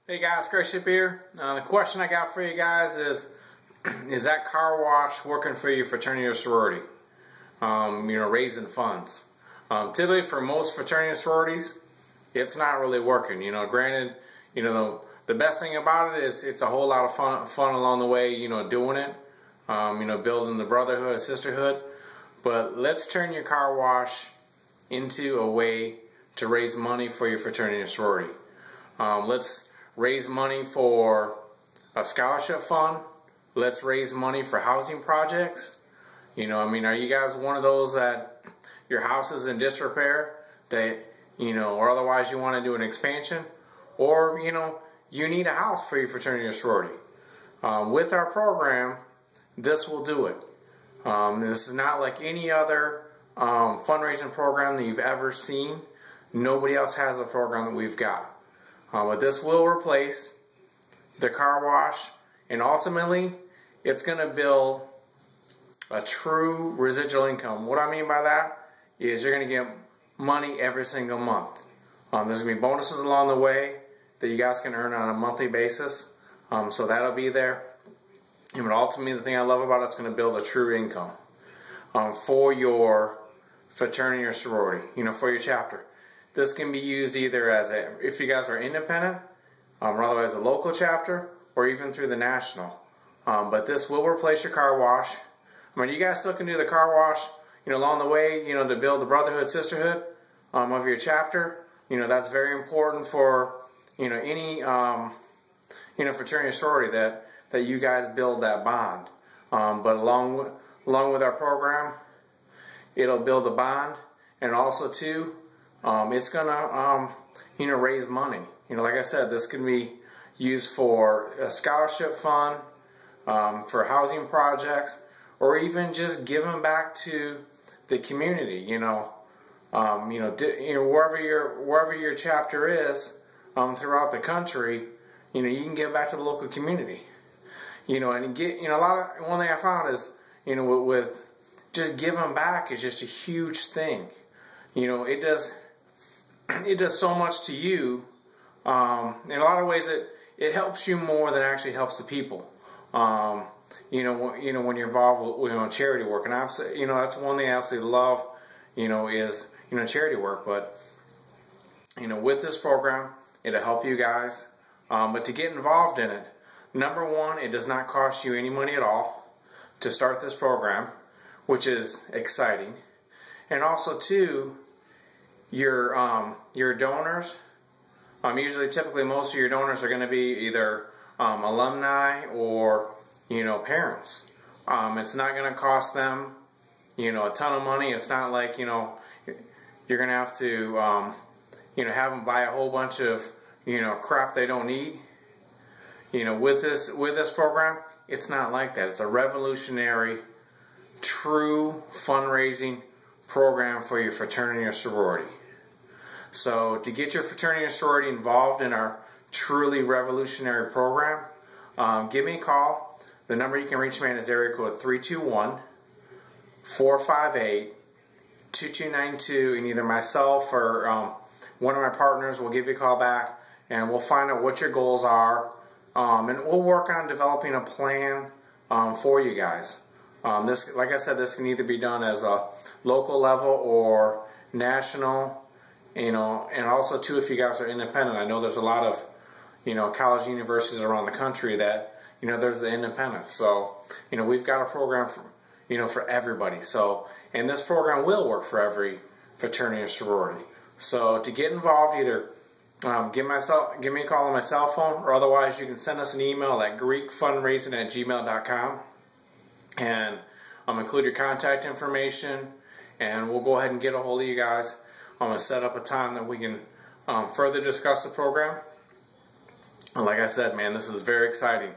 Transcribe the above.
Hey guys, Chris here. The question I got for you guys is that car wash working for your fraternity or sorority? Raising funds. Typically for most fraternity and sororities, it's not really working. Granted, the best thing about it is it's a whole lot of fun along the way, doing it. Building the brotherhood, sisterhood. But let's turn your car wash into a way to raise money for your fraternity or sorority. Let's raise money for a scholarship fund. Let's raise money for housing projects. Are you guys one of those that your house is in disrepair, that, or otherwise you want to do an expansion, or, you need a house for your fraternity or sorority? With our program, this will do it. This is not like any other fundraising program that you've ever seen. Nobody else has a program that we've got. But this will replace the car wash, and ultimately it's going to build a true residual income. What I mean by that is you're going to get money every single month. There's going to be bonuses along the way that you guys can earn on a monthly basis. So that'll be there. But ultimately, the thing I love about it, it's going to build a true income for your fraternity or sorority, for your chapter. This can be used either as if you guys are independent, or otherwise a local chapter, or even through the national. But this will replace your car wash. You guys still can do the car wash, along the way, to build the brotherhood, sisterhood of your chapter. That's very important for, any, fraternity or sorority that you guys build that bond. But along with our program, it'll build a bond, and also too, it's gonna raise money. Like I said, this can be used for a scholarship fund, for housing projects, or even just giving back to the community. Wherever your chapter is throughout the country, you can give back to the local community. One thing I found is, with just giving back is just a huge thing. It does so much to you. In a lot of ways, it helps you more than it actually helps the people. When you're involved with charity work, and that's one thing I absolutely love. Is charity work. But with this program, it'll help you guys. But to get involved in it, number one, it does not cost you any money at all to start this program, which is exciting. And also, two, your donors, typically most of your donors are going to be either alumni or parents. It's not going to cost them a ton of money. It's not like you're going to have to have them buy a whole bunch of crap they don't need. With this program, it's not like that. It's a revolutionary, true fundraising program for your fraternity or sorority. So to get your fraternity or sorority involved in our truly revolutionary program, give me a call. The number you can reach me at is area code 321-458-2292, and either myself or one of my partners will give you a call back, and we'll find out what your goals are, and we'll work on developing a plan for you guys. Like I said, this can either be done as a local level or national, and also too, if you guys are independent. I know there's a lot of, college universities around the country that, there's the independent. So, we've got a program for, for everybody. So, and this program will work for every fraternity or sorority. So to get involved, either give me a call on my cell phone, or otherwise you can send us an email at greekfundraising@gmail.com, and include your contact information, and we'll go ahead and get a hold of you guys. I'm going to set up a time that we can further discuss the program. And like I said, man, this is very exciting.